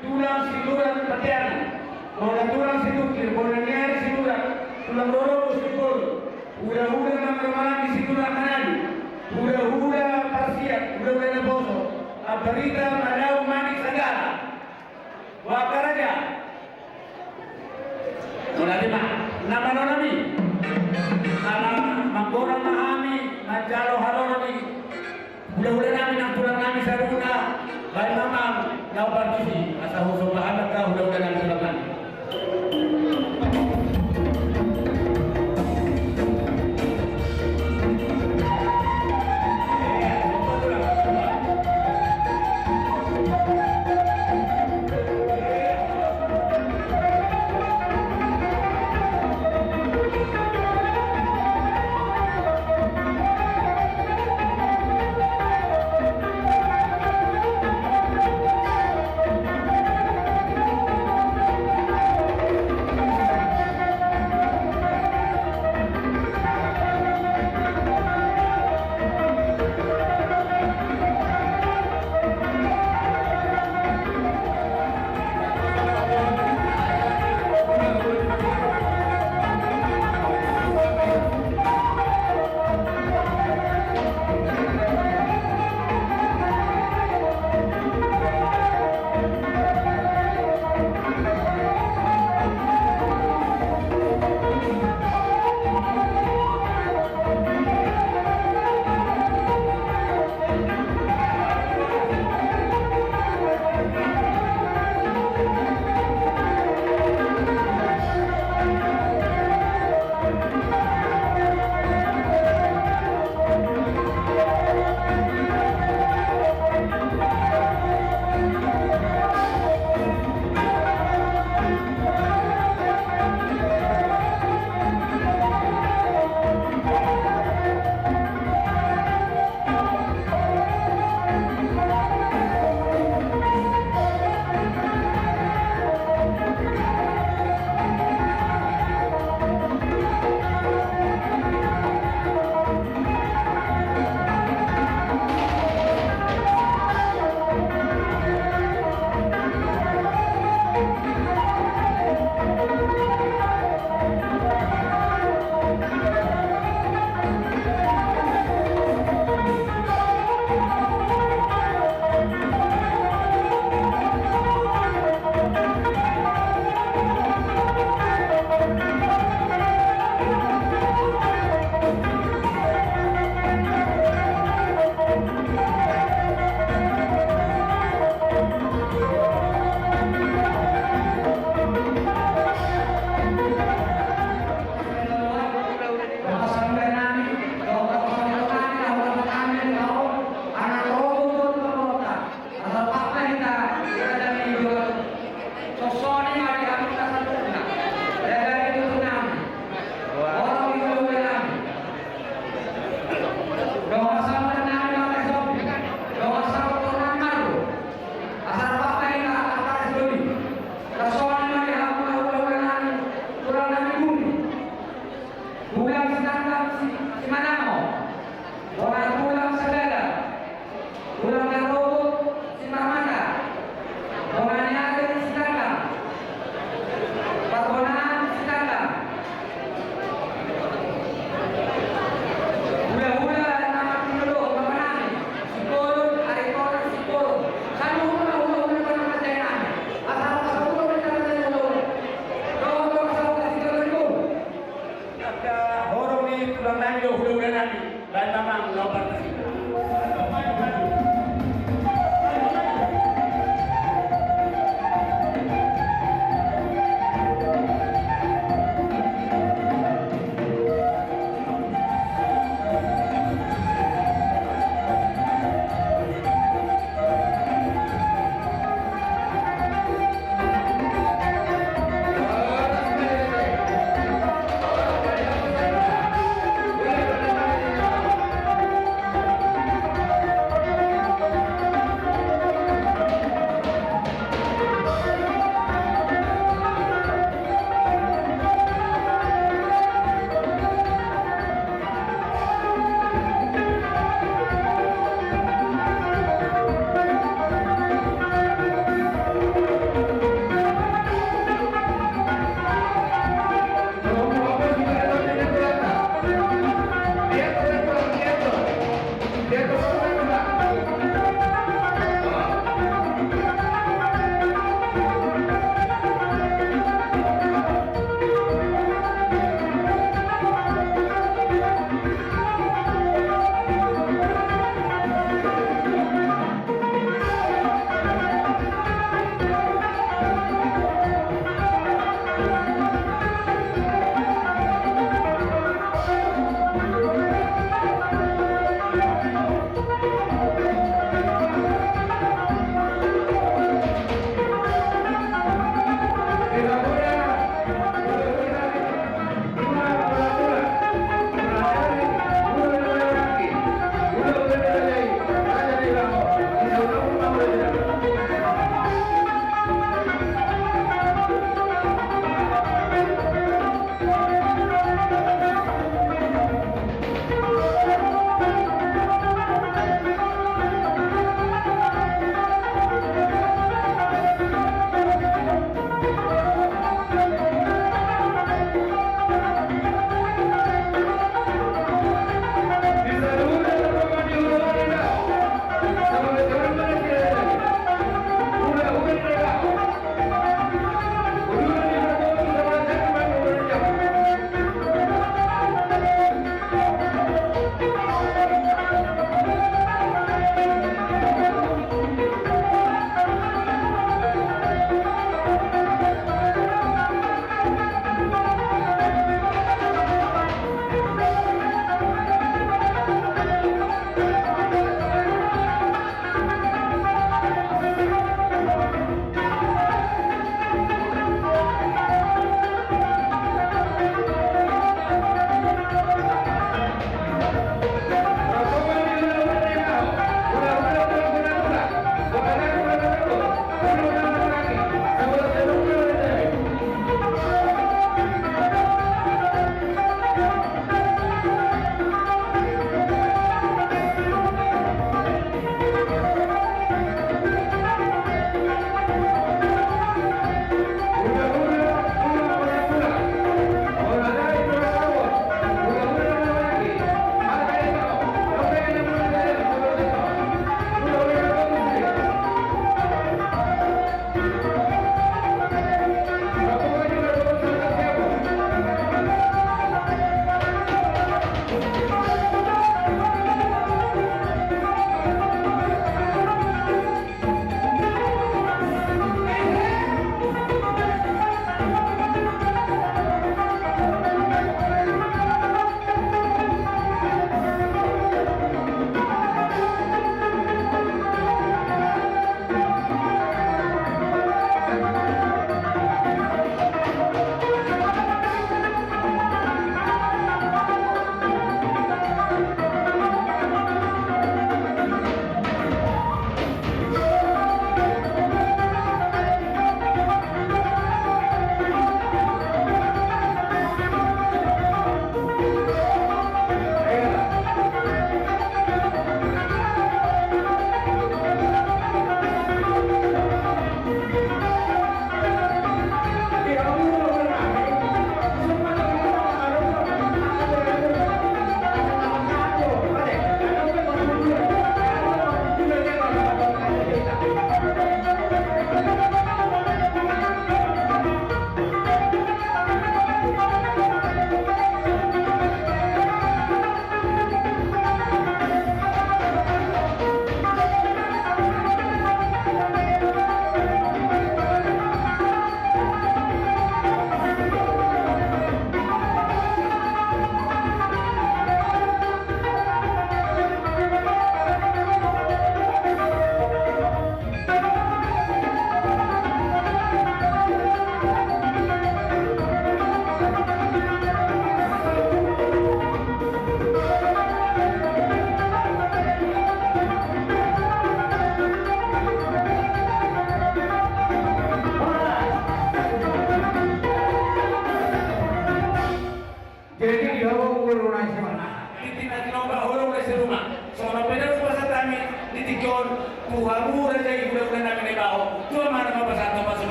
tulang siluran petian, bola tulang sidukir, bola nyari siluran, tulang loro sipul, udah nama di siluran kanan, udah parsiat, udah neboso, abarita madau manik segala, wakaraja, nolima, nama nonami, karena mangkorang mahami, majalo haroni, udah nami nang tulang nami saruna. Baik mama, kau partisi, asal usul bahan kau udah nanti lakukan.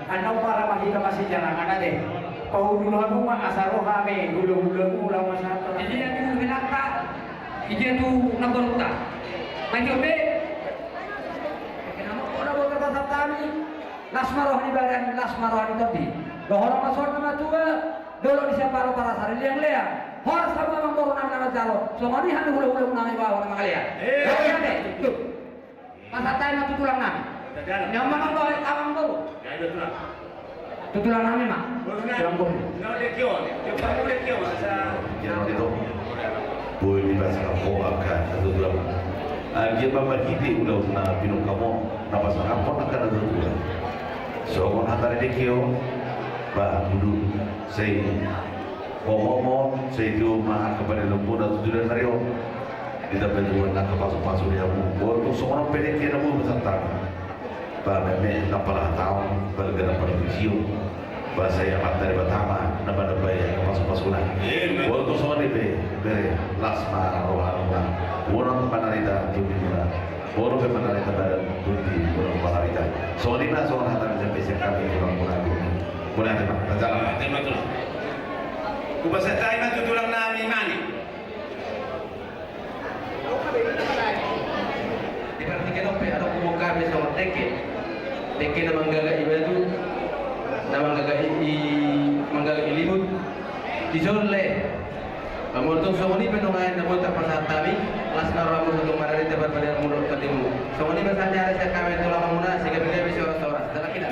Ano para makita kasi dyan ang ana de. Pauluhan mo maasaro kami, gulo-gulo mo ulang masyado. Hindi na ito binakta. Hindi na ito nagorta. May jobe. Kenapa kau nak buat kata kami? Lasmaroh ni badan, lasmaroh ni tadi. Dohor masuk nama tua, dulu di siapa para sari liang-liang. Hor sama mang bawa nama jalo. Selama ni hanya ulah-ulah nama bawa nama kalian. Kau deh, tuh. Masa tayo na tutulang namin. Yang mana bawa awang bawa? Tutulang namin mak. Tutulang bawa. Jangan itu boleh dibahas kamu akan satu dalam dia bapak hidup udah na pinung kamu napa sangapon akan ada dua so kon hatari dekio ba dulu saya ngomong saya itu mah kepada lembu dan tujuan Mario tidak perlu nak pasu-pasu dia buat tu semua pendek dia mau bersantang ba meme napalah tahun bergerak pada visio bahasa yang materi pertama nama-nama yang pasu-pasunan buat tu semua ini bere lasma rohana orang panarita dunia orang panarita badan dunia orang panarita soalnya soal hatan sampai sekali orang munafik munafik jalan Tema tu. Kubasa tayo na tutulang namin mani. Diperhatikan apa ada kumuka bersama teke. Teke na manggaga ibadu. Na manggaga ilibut. Disoleh. Amurtung somoni penungayan na buta pasatami las naramu untuk marari tebar pada mulut katimu. Somoni bersanjara saya kami tulang muna sehingga bila bisa orang setelah kita.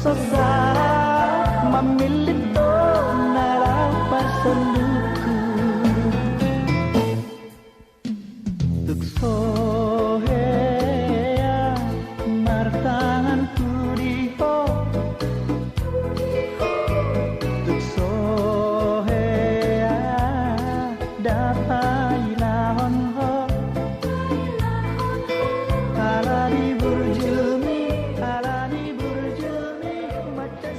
sosara mamilito narapasan duku tukso hea martangan puriho tukso hea dapai lahon ho alani burjumi macam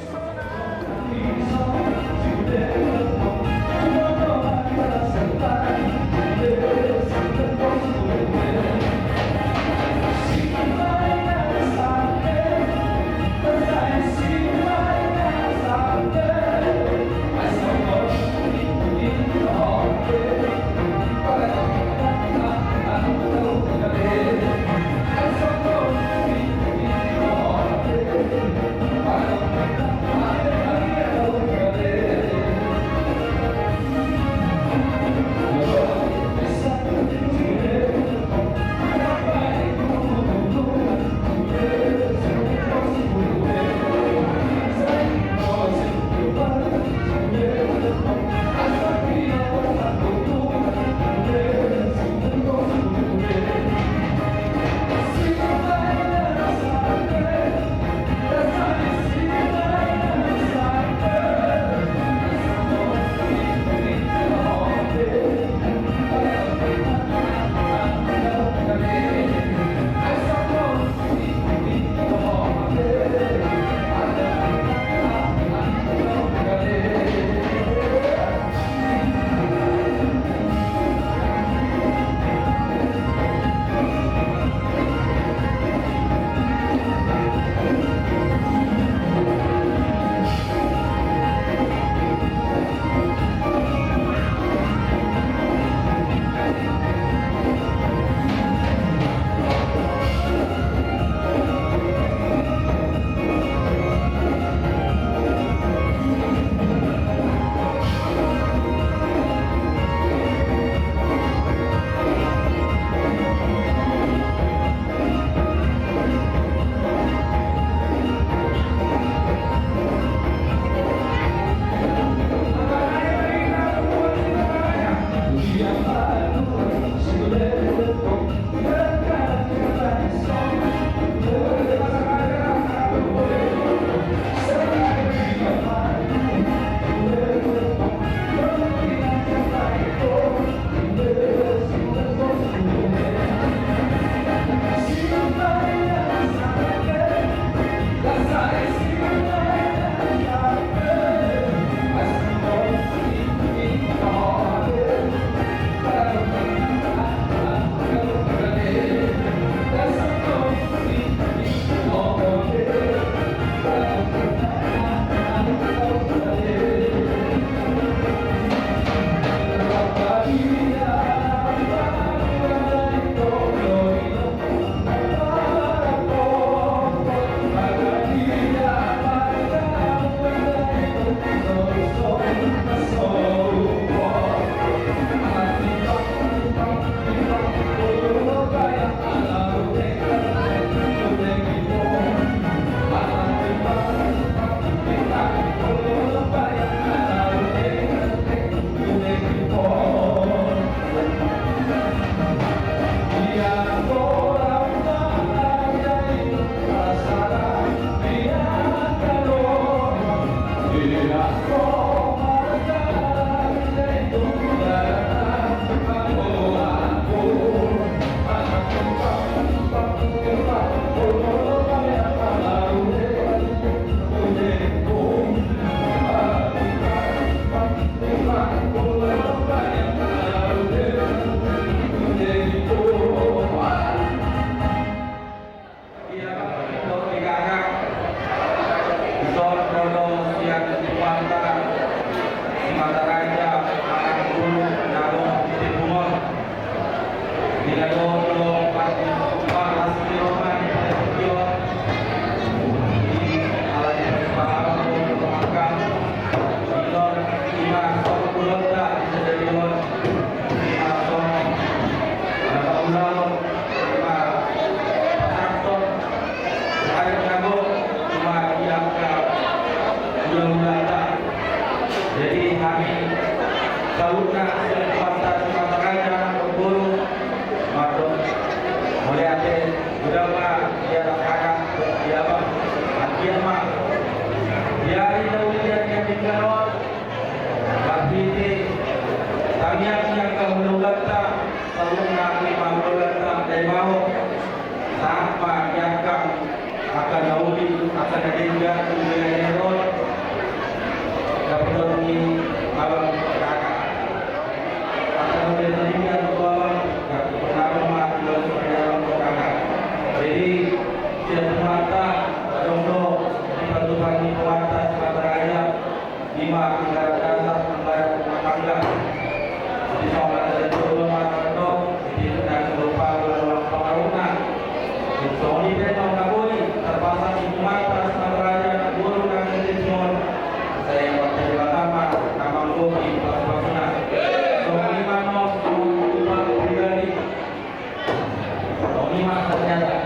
Sono siang di alumna Fakultas Mataraja Guru Marto oleh ate udama dia kakak dia bang dia mah dia ini ujian yang dikalon bakti tanya yang kemenulata alumna lima menulata dari bawah tanpa yakam akan naudi akan adinda wilayah Herod dapat ini abang kakak akan menjadikan bawah nama dalam kakak jadi tidak semata jomblo di Batubangi Pewatas Mataraya 5 anggaran dasar anggaran rumah tangga di sholat dan sebelum makan di dan berupa ulang pengarunan Sony dan Mangkabui terpasang di Pewatas Mataraya guru dan Timur saya yang wakil pertama nama Luki Pasuna Sony Manos Tumpang Pribadi Sony Mas ternyata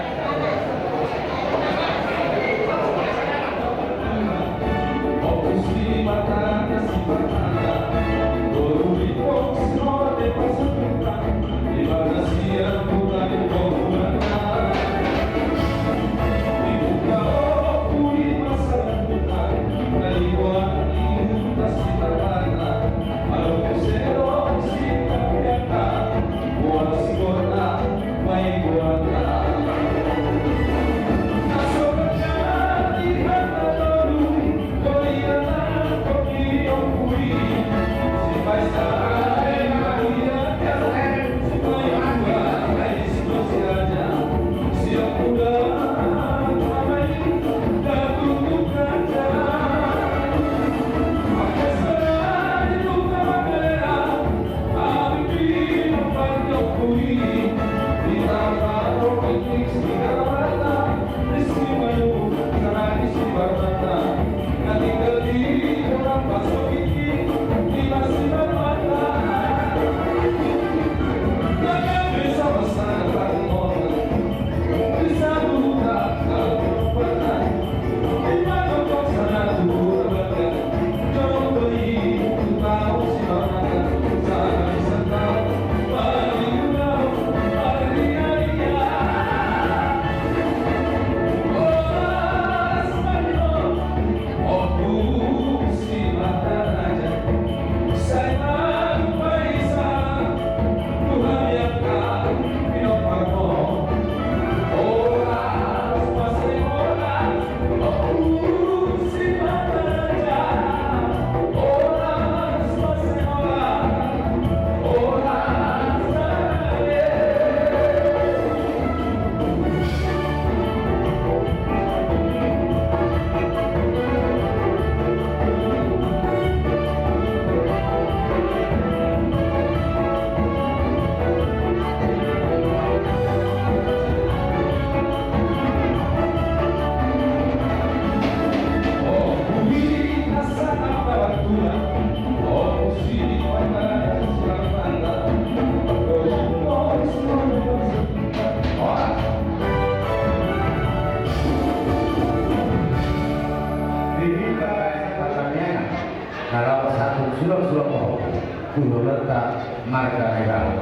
marga negara.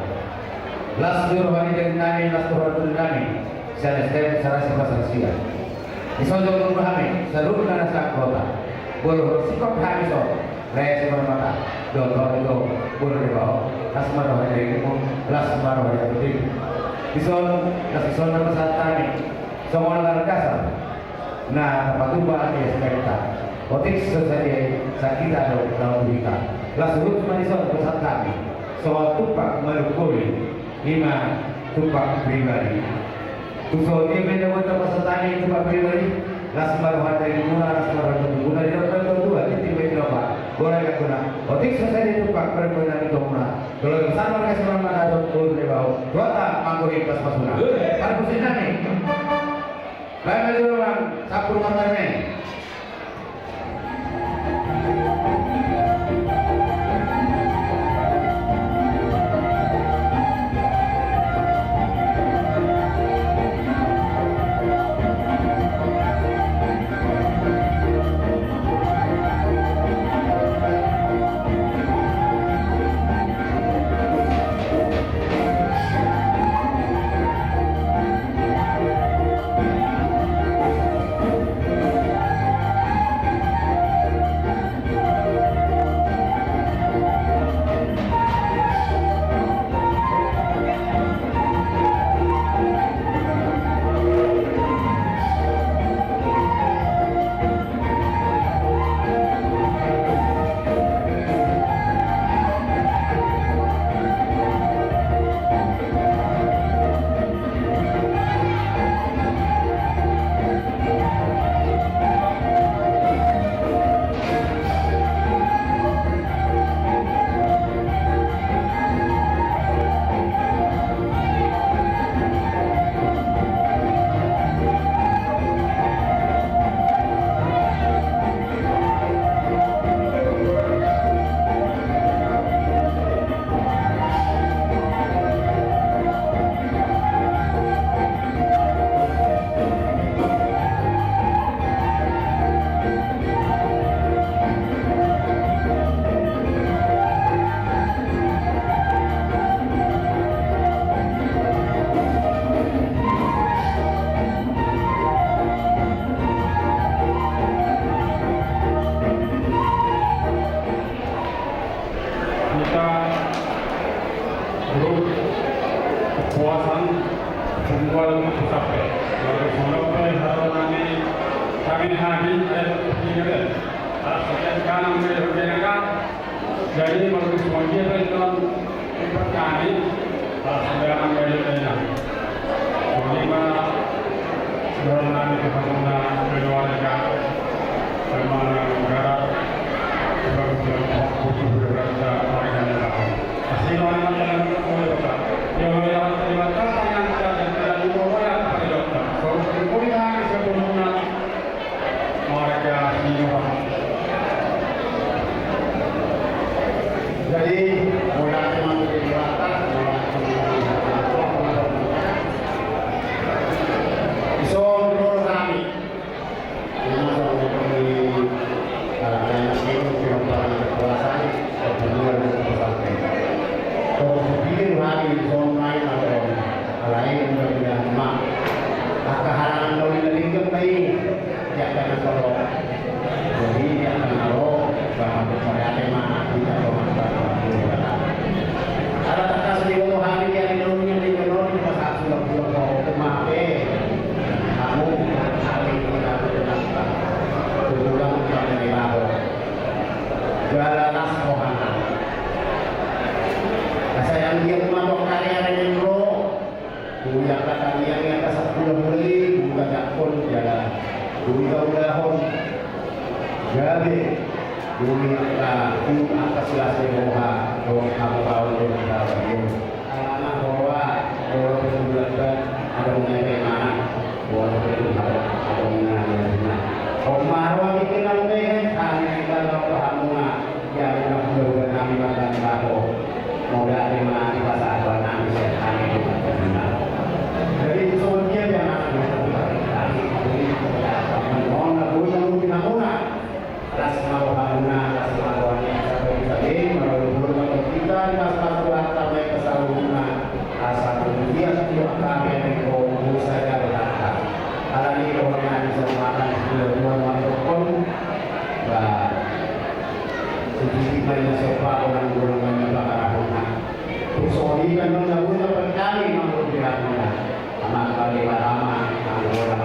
Lastur wanita nani, lastur wanita nani. Saya setiap cara sifat saksian. Isojok nurhami, seluruh nasa kota. Bulu sikap kami so, raya sebermata. Dokter itu bulu di bawah. Lasmar wanita itu, lasmar wanita itu. Isol nama satani. Semua negara kasar. Nah, tempat ubah dia sekarang. Otik sesaja sakit ada dalam berita. Lastur manisol pesat kami. Soal tupak merukuli 5 tupak pribadi. Tuso dia beda buat pasatani tupak pribadi. Lasmar hadai guna lasmar guna di dalam dua titik beda apa. Boleh tak guna. Otik selesai tupak perkebunan itu guna. Kalau besar mereka semua mana ada turun di bawah. Dua tak mangkuri pas pasuna. Kalau pusing ni. Baik dulu orang sapu matanya. Kuala Sampai. Lalu sampai hari kami habis ada pertandingan. Sekian kanan berjalan. Jadi kalau semuanya itu empat kali sudah ambil jalan. Lima berjalan di pembangunan keluarga, pembangunan negara, pembangunan beberapa warga negara. Hasil orang yang berkualitas, yang terlibat tangan dan tidak diperoleh pada dokter. Solusi pilihan sebelumnya warga Singapura. Jadi mulai memasuki batas, iso kami, yang di kalangan sini Singapura kekuasaan kedua sampai. Kalau sepikir hari zon lain atau lain berbeda mak, kehalangan dari lingkup lain, jangan kalau jadi jangan kalau bahwa kepada tema tidak ada tekas di bawah hari yang dunia di dunia pasal sudah kemape kamu hari kita berdapat tulang pada lebar jalanas rohana sayang dia memabok karya dengan roh punya kata dia yang atas 10 mulai buka jakpon jalan buka udahon jadi bumi atas lasnya roha roh apa untuk kita berdua anak bahwa roh berbulan ada mengenai mana roh berbulan ada mengenai mana Omar roh dikenal dengan kami kita roh pahamuna yang berbulan kami makan baru moga terima di pasar kami kami berbulan jadi semuanya jangan kami mohon aku yang mungkin alas mau hamuna alas mau sampai kita melalui kita pasal harta mereka saluna asal dia setiap kami yang kau saya berkata alami orang bisa makan dua pun bah sedikit banyak siapa orang golongan bakar rumah usori kan menggabungkan perkali menurut pihaknya anak kali lama orang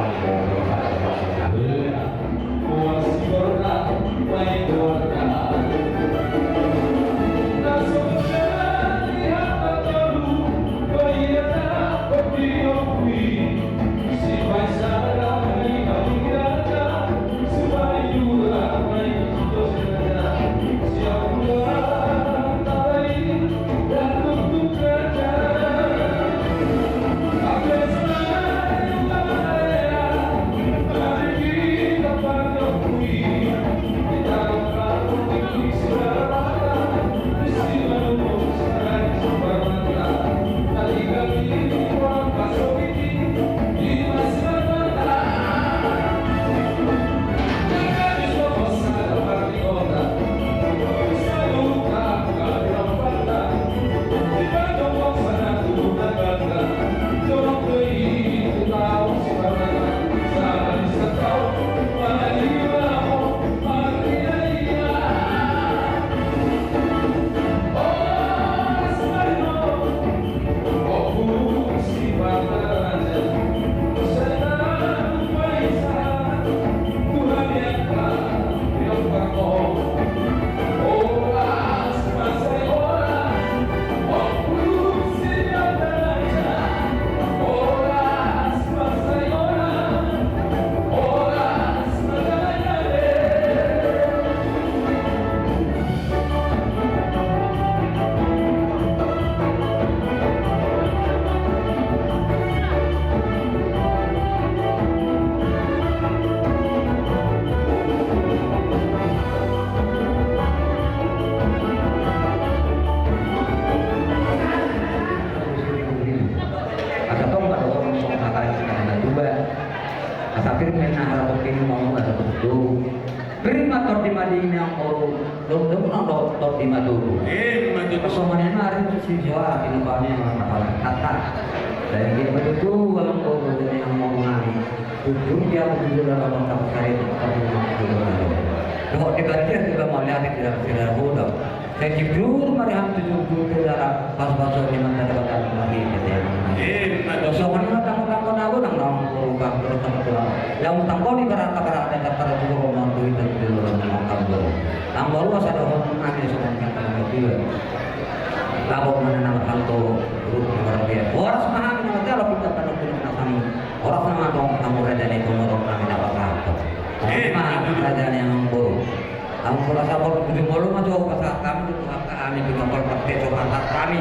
na ko nang berubah terus terus. Yang tangko di berata ada kata dulu mantu itu dulu nang kambo. Nang baru asal orang kami sudah kata dia. Labo mana nama kanto rumah dia. Orang semua kami kalau kita pada punya kami. Orang sama dong kamu raja ni orang kami dapat apa. Mah raja yang baru. Kamu rasa baru di malu maju pasal kami itu kami dengan perpakte coba kami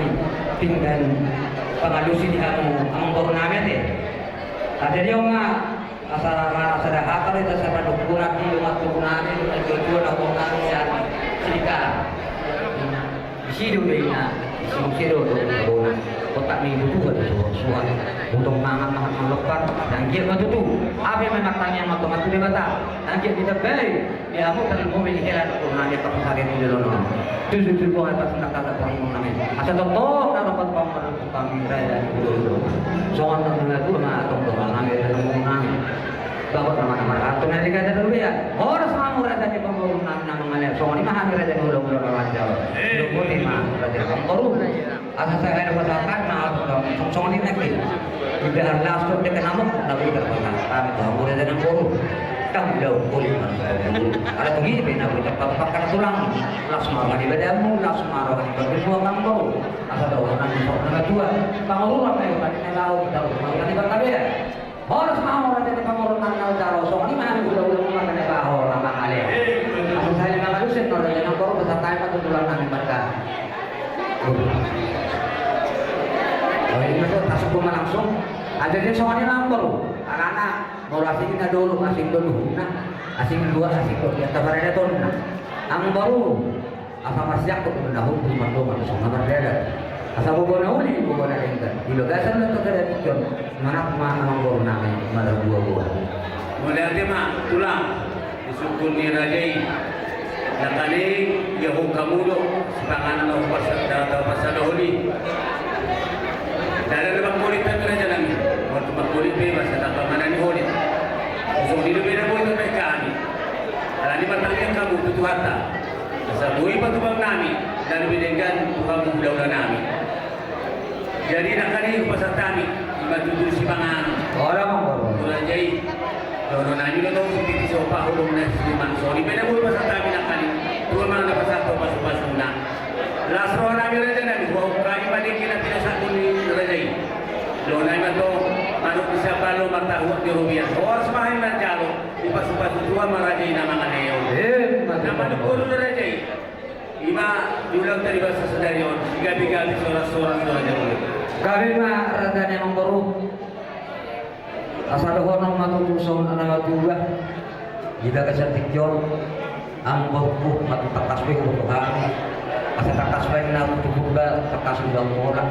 tinggal pengalusi di kamu baru nama deh. Ada dia mah asal ada akal itu sama dokumen di rumah dokumen itu tujuan dokumen yang sedikit. Sido na sido dokumen kotak ni itu ada suara untuk mangan melepas dan dia maju tu. Apa yang tanya yang matang tu dia kata. Dan dia tidak baik. Dia aku tak mau melihat dokumen dia tak sakit di dalam. Tu buat apa nak kata dokumen ni. Asal contoh nak dapat pamer kami raya itu. Soal dengan tu nak dokumen kami dalam dokumen. Bawa nama-nama atau nanti kata dulu ya. Orang semua raja di pembangunan nama mana. Soal ini mah raja dulu raja. Dulu mah raja pembangunan. Asal saya ada pasangan nah soal ini lagi. Jika last tu dia kenapa nak beri terpasangan. Bawa raja yang baru. Kamu jauh boleh ada begini benar benar pakai tulang. Lasmara di badamu, lasmara di berdua kamu. Asal ada orang yang soal dua. Kamu apa yang tadi lalu kita makan di berkabeh. Harus mau orang jadi pengurus nang jaro soal ini mah udah makan bahor nama kali. Aku saya nggak malusin kalau jangan baru besar kain atau tulang nang mereka. Oh ini tuh tasuk rumah langsung. Ada dia soal ini lampor. Anak-anak mau asing kita dulu, asing dulu. Nah, asing dua, asing dua. Yang terbaru itu nah. Ang baru apa masih aku mendahulu cuma dua atau sama berbeda. Asal bukan uli, bukan ada yang kan. Di logasan itu ada tiga. Mana memang baru namanya, mana dua. Mulai dia mah tulang disukun ni rajai. Dan kali dia kamu do sepangan atau pasal uli. Dalam lebak kulit tak raja nami. Waktu lebak kulit bebas tak mana ni kulit. So di lebih dah boleh mereka ni. Kalau ni bertanya kamu itu harta. Asal boleh batu bang nami dan lebih dengan kamu budak nami. Jadi nak kali pasal kami batu tu simpangan. Orang baru. Rajai. Kalau nami lo tahu seperti sopa ulung nasi simpan. So di mana boleh pasal kami nak kali. Dua mana pasal tu pasal nak. Last round nami raja nami. Wah kali pada kita tidak satu ni rajai. Lo nami tu manuk siapa lo martahu di rubiah. Orang semahin nak jalo. Di pasal dua marajai nama kanaya. Nama tu guru rajai. Ima diulang tadi bahasa sedarion. Tiga-tiga suara-suara jauh. Kami mah raja yang baru. Asal orang matu tusong anak juga. Jika kesantik jor, ang bahu matu takaswe untuk kami. Asal takaswe nak juga takaswe dalam orang.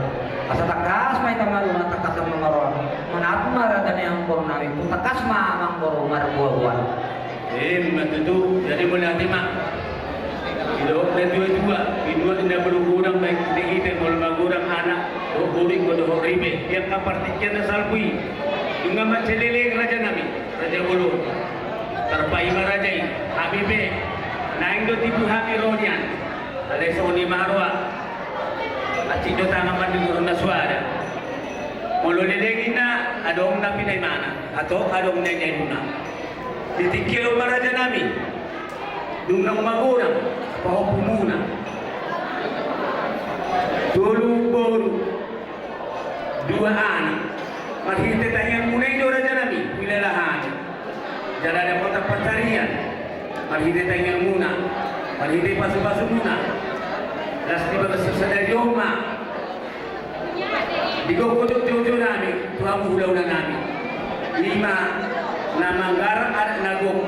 Asal takas mai tamaru na takas ang mamaron. Manap raja yang baru nari. Takas ma ang baru marbuan. Matu jadi boleh hati mak. Hidup dan dua tidak bergurang baik kita kalau bergurang anak guring bodoh ribe yang kapartikan salpui dengan macelele raja nami raja bulu terpai marajai habibe naing do tipu hami ronian ada soni marwa aci do tangaman di gurun suara mulu lelengina adong napi nai mana atau adong nai nuna ditikil maraja nami dunang magurang pahopumuna dulu baru dua anak masih tetangga munai do raja nami wilalahan jalan ada kota pertarian masih tetangga muna masih di pasu-pasu muna lasti bagas sadari oma digokodok jojo nami tuang ulah-ulah nami lima namanggar ada nagong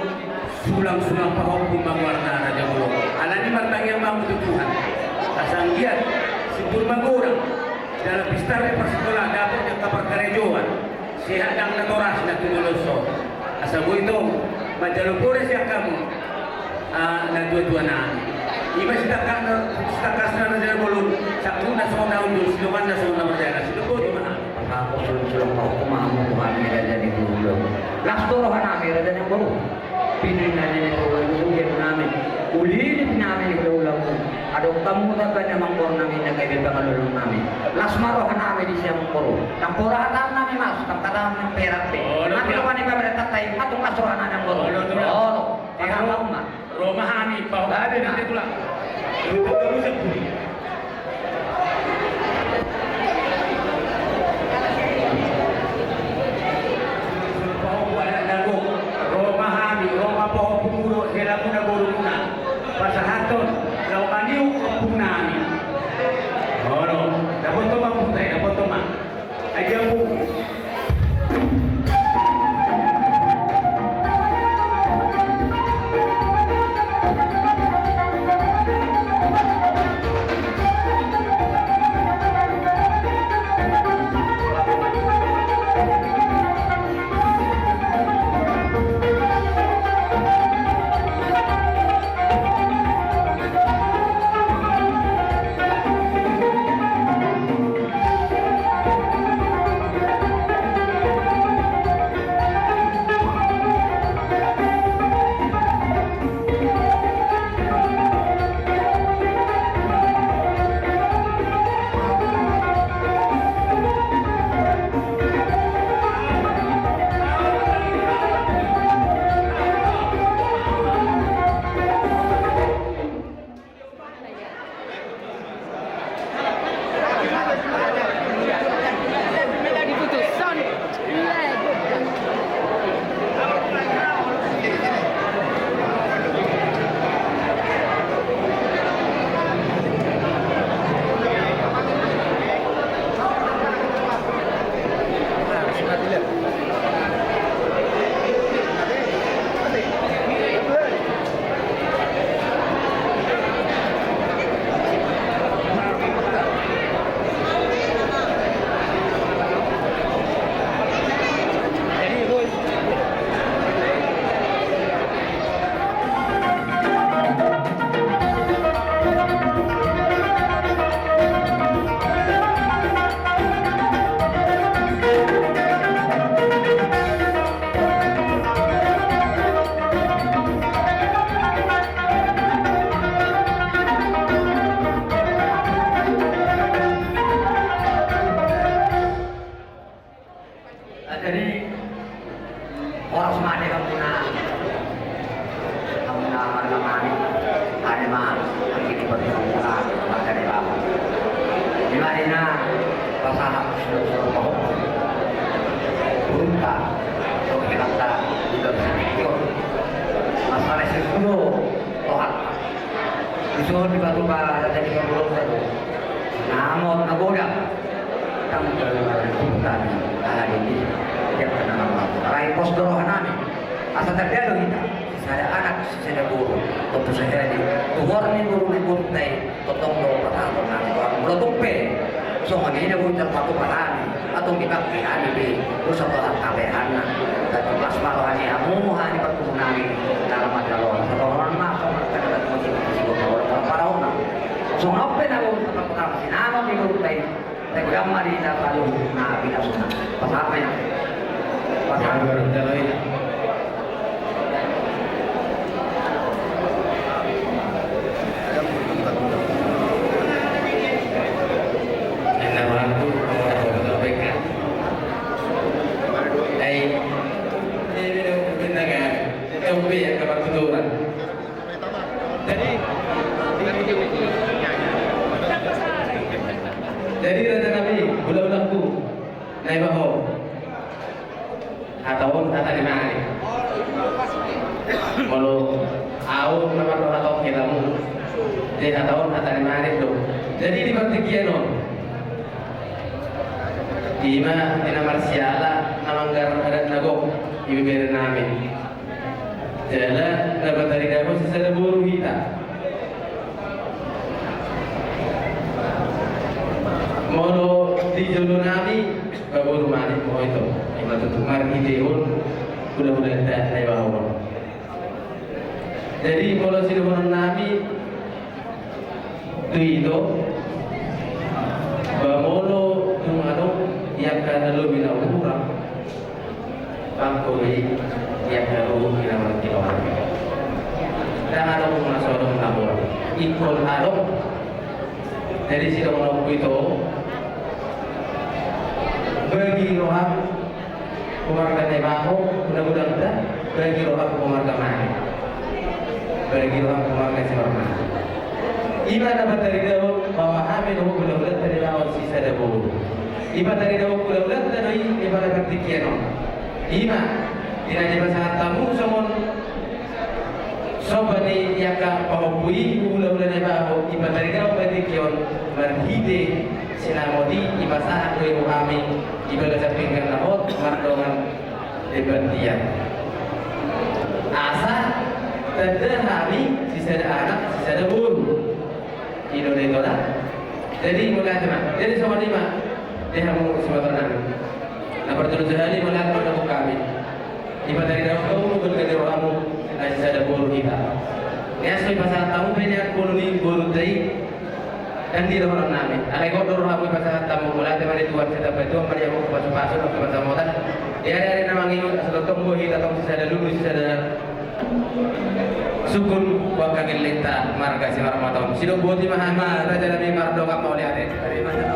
sulang-sulang pahopum mangwarna raja bulu alani martang yang mau Tuhan asang giat sibur magurang dalam pistar di persekolah dapat yang kapar karejoan sehat dan natoras na tunuluso asal bu itu majalupure siya kamu na dua-dua na iba sitakas na raja bulu sakto na sa una undos siluman na sa una marjana silubo di mana Aku sulang-sulang pahopum mahamu kumami raja di bulu. Lastoro hanami raja yang baru. Pinina ni ulit namin. Ulitin namin ulang mo. Adong tamunan ba naman ko namin na kaibigan pangalulong namin. Lasmarohan namin di siya mong Nang purahan namin mas, nang kataan ng perape. Nabi ko ni Pabret Tatay, atong lasrohan na ng puro. Oo, pagkakaw ma. Romahani, pa. Dali na. Ito lang. Ito lang. Pasahaton, laukaniu kapunami. Oro, dapat to mapunta, dapat to ma. Aja bu. Jadi orang semua ada kamu na margamani, ada mah, kita berjumpa, maka di bawah. Di mana pasangan sudah mau berunta, atau kita juga bisa masalah sesuatu Tuhan. Disuruh di batu bara jadi kabulung saja. Namun nagoda, kamu berunta ada di yang bernama Rai Posdorohanami. Asal terjadi kita, saya anak, saya guru, tentu saja ini. Tuhor ni guru ni guru tay, totong do patah nanti orang melotope. So kami ini guru terpatu patah atau kita kihani di pusat kabehan. Dan kelas marohani amu hani pertunani dalam majalah. Satu orang masuk karena ada motivasi guru orang parauna. So apa nak guru tempat pertama sih? Nama di guru tay. Tegang mari dah lalu nabi asuna. Pas apa ya? Pas baru jalan. Jadi Raja Nabi, budak-budakku, naik bahu, atau kata di mana? Kalau awak nama tu atau kitamu, jadi atau kata di mana itu. Jadi di bagian no, di mana di nama siala, nama anggar ada nago, ibu beri nama. Jadi dapat dari kamu sesuatu buru kita. Molo di jodoh nabi, baru rumah ni mau itu, iman tutup margi dehun, udah dah naik bawah. Jadi kalau si jodoh nabi, tu itu, bamolo rumano yang kana lo bina urang, bangkoi yang kalau bina margi orang. ikon alok. Jadi sila menunggu itu bagi roham keluarga Nebaho, mudah-mudahan bagi roham keluarga Mani, bagi roham keluarga Simarma. Iba dapat dari Daud bahwa Hamid mudah-mudahan dari Daud sisa Daud. Iba dari Daud mudah-mudahan dari iba dapat dikiano. Iba tidak iba sangat tamu somon sobani yaka pamupui mudah-mudahan Nebaho iba dari Daud berarti kion berhide sinamodi iba saat kue Muhammad iba gasa pinggan nahot mardongan debantian asa tanda hari sisa anak sisa buru Indonesia lah. Jadi mulai teman. Jadi sama lima dia mau sebenarnya. Nah berterus hari mulai mendapat kami. Iba dari dalam kau berkata rohamu nasi ada bolu kita. Ya sesuai pasal tamu banyak bolu ni bolu dari dan di dalam nami. Alai kau rohamu pasal tamu mulai teman itu buat kita betul mari aku pasu-pasu ke pasal motor. Dia ada nama ngingut sedotong bohi atau sisa ada dulu sisa ada sukun wakil lita marga si Ramadan. Sino buati mahama raja Nabi Mardo ka mau lihat dari mana?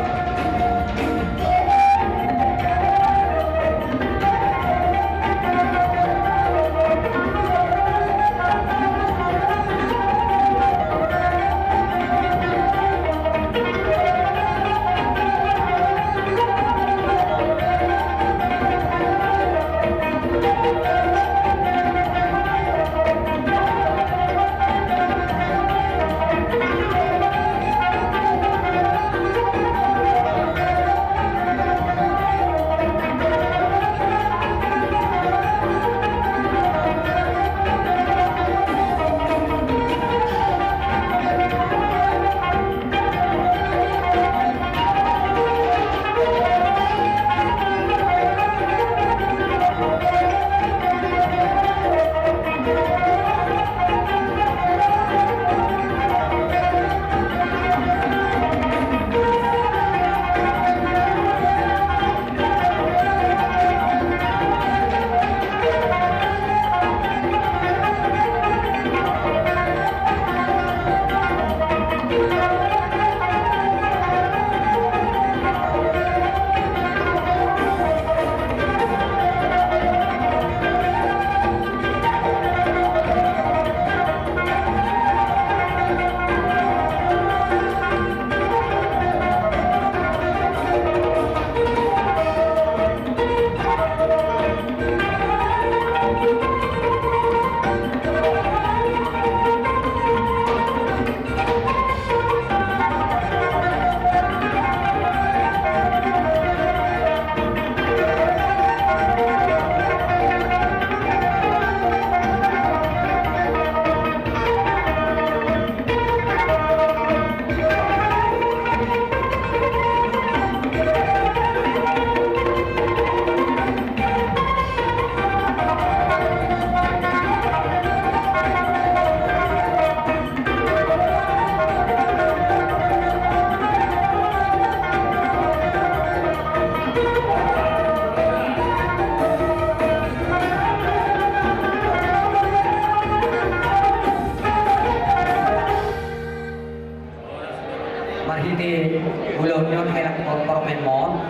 Marhiti ulah nyon hayang kormen mon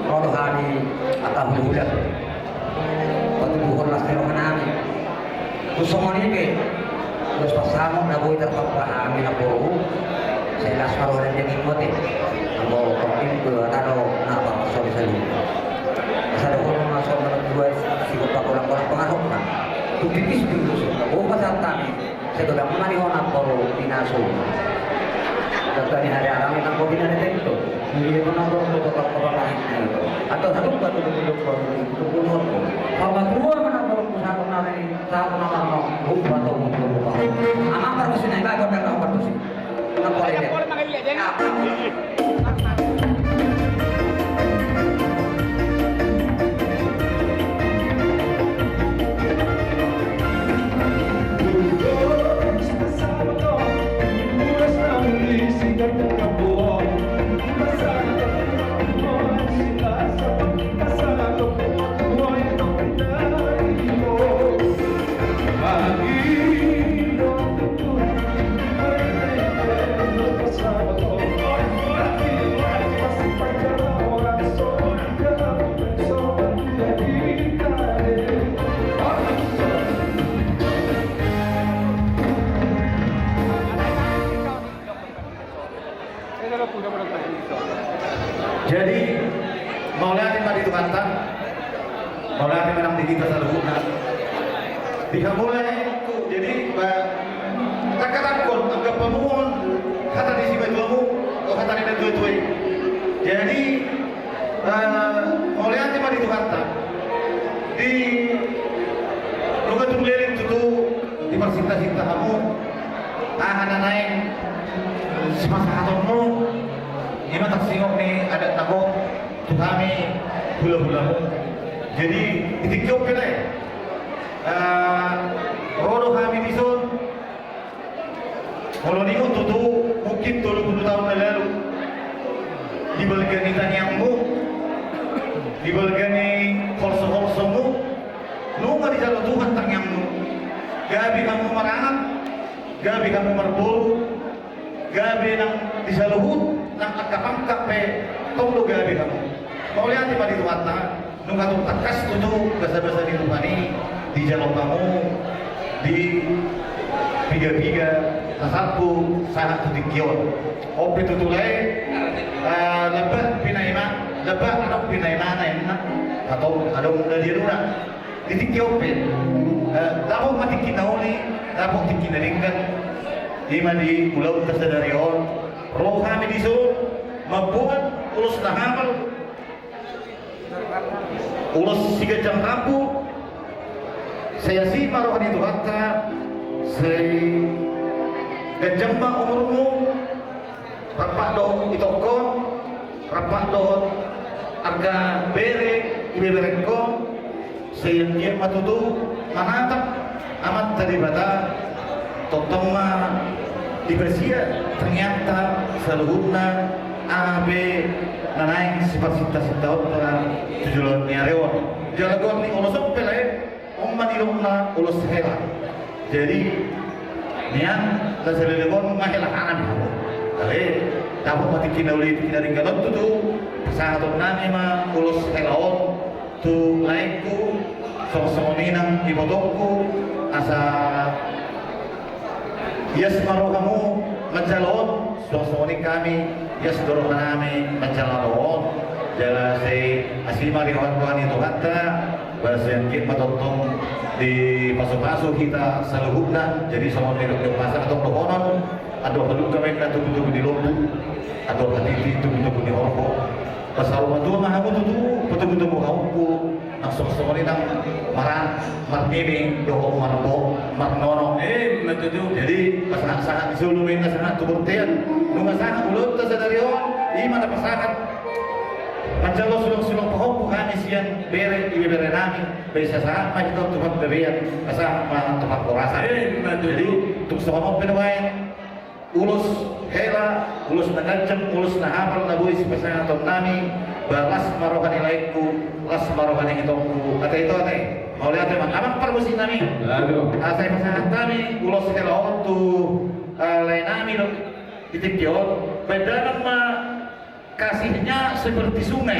rodohani atau hula waktu bukan las pero kanami kusomoni ke terus pasamo na boy terpapahami na puro sa las parolan ng imote amo kormen ko atano na pa sorry sa lupa sa ko mga so na dua siguro pa ko lang pangarap na tupikis dulu so o pasantami sa dolang manihon ang puro pinaso Tadi hari alam yang kau bina itu, dia pun nak berbuat apa lain itu. Atau satu batu duduk itu pun aku. Kalau dua mana berbuat satu nama ini, satu nama mau buat atau buat. Amak perlu sih naik kau dah kau perlu sih. Nak boleh deh. kata mulai menang di kita selalu bisa mulai jadi takkan anggap pemohon kata di sini kamu atau kata di tuai jadi mulai nanti mari itu kata di luka tungleling itu di persinta-sinta kamu anak naik semasa hatmu ini tak singok nih ada takut tuh kami bula-bulamu jadi itikjok kita rodo kami disun kalau ni tutu mungkin 30 tahun lalu di bagian itanyangmu di bagian kolso-kolsomu nunga di jalan Tuhan tanyangmu gabi kamu merangat gabi kamu merbolu gabi nang di jaluhut nang akap-angkap tonglo gabi kamu mau lihat di padi tuata nunga tu takas tutu bahasa-bahasa di Tuhan di jalan kamu di tiga-tiga satu sangat tudikion opi tutulai lebat pinaima lebat anak pinaima na atau ada muda di rumah titikiopen lapok mati kinauli lapok tikinaringkan lima di pulau tersadarion roh kami disuruh membuat ulus nahamal ulus 3 jam rampu saya si marohan itu kata saya kejamba umurmu rapak do itokon rapak do aga bere ibe berekon saya dia matutu manatap amat teribata totoma dibersia ternyata seluruhnya abe nanaing sifat-sifat orang tujuan niarewon jalagon ni olosok pelai umma dilumna ulos hela jadi nian taselelebon mahela anan ale tahu mati kinauli kinaringgalon tu sahatot nami ma ulos helaon tu laiku sosoninang ibodokku asa yes maro kamu menjalon sosoni kami yes dorong nami menjalon jala se asima di kawan-kawan itu kata bahasa yang kita tonton di pasu-pasu kita seluruhnya jadi sama di pasar atau pekonon atau penduduk kami tubuh di lombok atau hati tubuh di Hongkong pasal waktu mahamu tu betul-betul kamu langsung semua ini nang marah marmini doa marbo marnono betul jadi pasangan sangat disuluin sangat tuburtian nunga sangat ulut tersadarion di mana pasangan Mancalo sulong-sulong pohon kami siang bere ibe bere nami bisa sangat macam tempat bebean sama tempat korasa jadi untuk semua penewain ulus hela ulus nagancem ulus nahapal nabui si pasangan tom nami balas marohan ilaiku las marohan hitongku kata itu ate mau lihat teman amang permusi nami asai pasangan kami ulus hela waktu lain nami titik jauh beda nama kasihnya seperti sungai.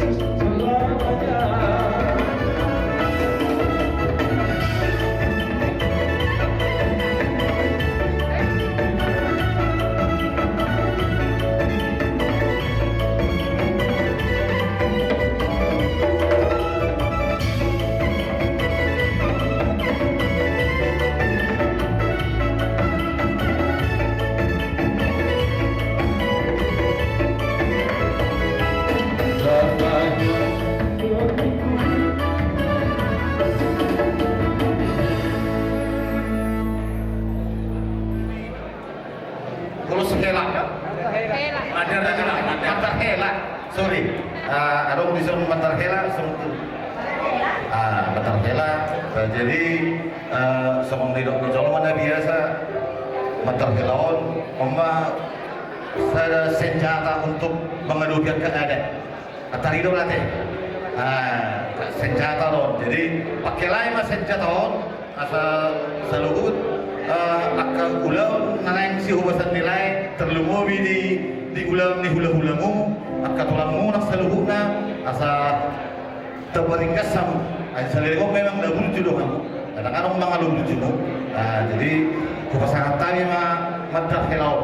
Yesus ulus hela. Matar hela. Sorry. Ada disuruh matar hela matar hela. Jadi semang tidak bicara mana biasa matar helaon ada senjata untuk mengedudukan keadaan. Atar hidup latih. Senjata lon. Jadi pakai lain mas senjata lon. Asal selugut akal ulam nalayan si hubasan nilai terlumubi di ulam ni hula-hulamu akal tulangmu nak seluhutna asa terperingkas sama. Selirgo memang dah bulu jodoh kamu. Kadang-kadang memang ada bulu jodoh. Jadi hubasan tadi madrah helau.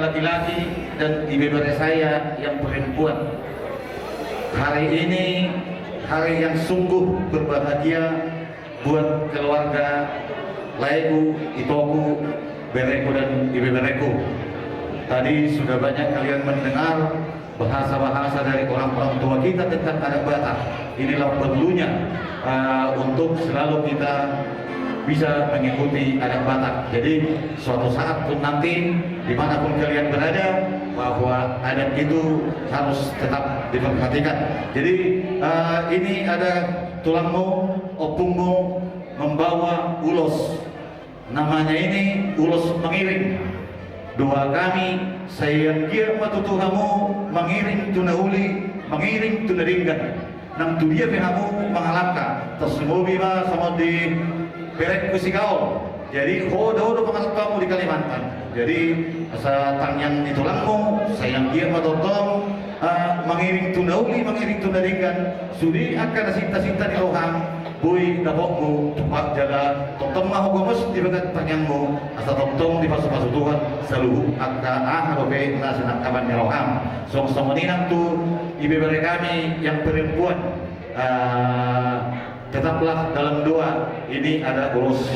Laki-laki dan ibu-ibu saya yang perempuan. Hari ini hari yang sungguh berbahagia buat keluarga Laiku, Itoku, Bereku dan ibu Bereku. Tadi sudah banyak kalian mendengar bahasa-bahasa dari orang-orang tua kita tentang adat Batak. Inilah perlunya untuk selalu kita bisa mengikuti adat Batak. Jadi suatu saat pun nanti dimanapun kalian berada bahwa adat itu harus tetap diperhatikan. Jadi ini ada tulangmu, opungmu membawa ulos. Namanya ini ulos mengiring. Doa kami sayang dia matutuhamu mengiring tunahuli, mengiring tunaringgan. Nang tu dia kamu mengalahkan. Tersemobi ma sama di Berek kusikau. Jadi hodo pengalat kamu di Kalimantan. Jadi asa tangyan di tulangmu, sayang dia matotong, mengiring tunauli, mengiring tunaringgan. Sudi akan sinta-sinta di lohang, boy dapokmu, cepat jaga. Totong mah hukumus di bagat tanyangmu, asa totong di pasu-pasu Tuhan selalu akan harobe nasenak kaban di lohang. Song-song ninang tu ibu kami yang perempuan. Tetaplah dalam doa. Ini ada ulos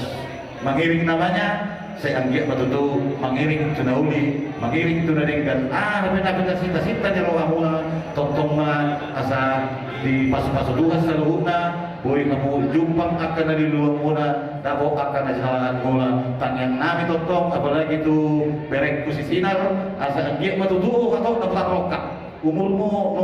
mengiring namanya. Saya anggap betul mengiring tunauli, mengiring tunaringgan. Benda-benda cinta-cinta di rohamuna, totongna asa di pasu-pasu Tuhan seluruhna. Boy kamu jumpang akan di luar muna, dapok akan jalan mula. Tanyang nami totong, apalagi itu berek kusisinar. Asa anggap betul atau dapat rokak. Umurmu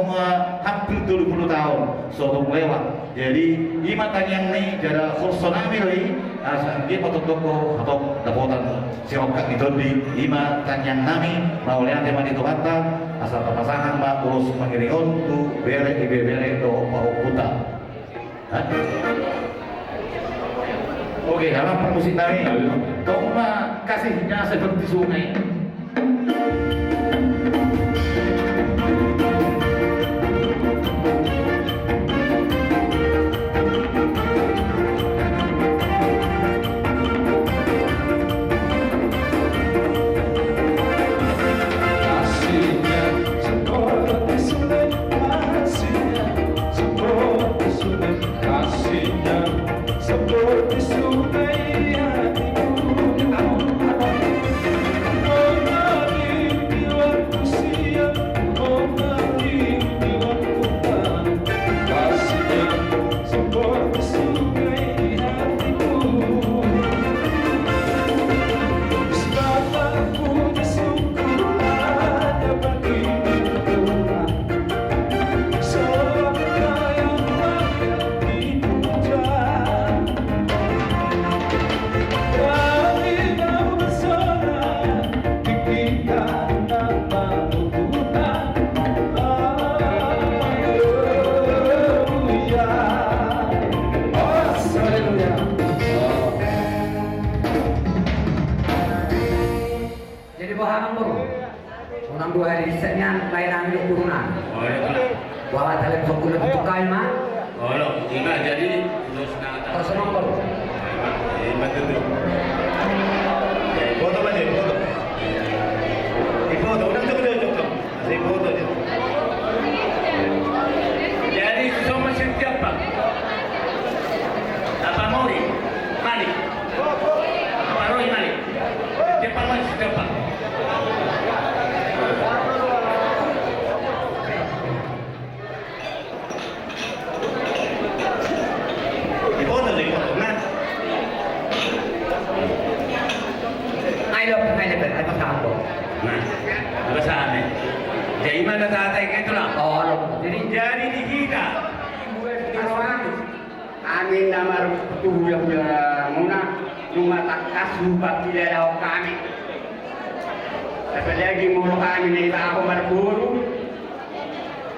hampir 20 tahun sebelum lewat. Jadi imatan yang ini jada kursunami lagi asa dia patut toko atau dapotan sirokat itu di imatan yang nami mau lihat teman itu kata asal pasangan mbak urus mengiringon tu bere ibe bere do pau puta. Oke, dalam permusik nami toma kasihnya seperti sungai. Jadi duduk. Ya, foto aja, foto. Di foto, udah cukup. Saya foto aja. Jadi semua setiap Pak. Apa mau ni? Mari. Apa Roy mari? Setiap Pak. Di foto, nah. Ayo pasang. Nah, besar ni. Jadi mana tatay ka ito lang? Oh, Jadi di kita. Amin nama tuhula muna lumatakas lupa kilala kami. Tapi lagi mulu kami na iba ako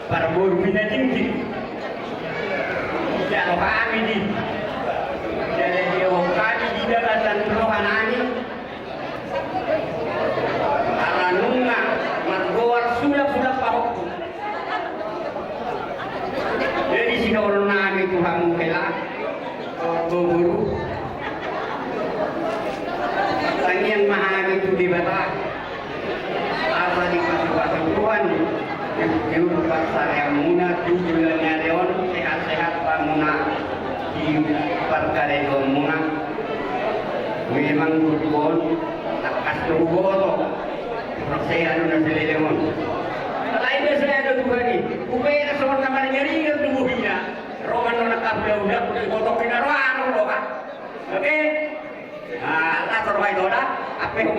barburu pinatingting. Jalo kami di. Jadi dia kami di dalam tulohan namin. Aranunga magawar sulap-sulap ako. Jadi sinoro namin Tuhan mo kailangan guru kanyang mahami itu di bata apa di pasang Tuhan yung pasarya muna tujuan niya leon sehat-sehat pa muna di pagkare ko muna memang gurgon takas tugoro saya ano na sila leon lain na saya ada Tuhan ni upaya na sa mga naman ng tubuhin niya roman na nakablaw-blaw kung ikotok pinaroan lo ka oke latar baik doa apa yang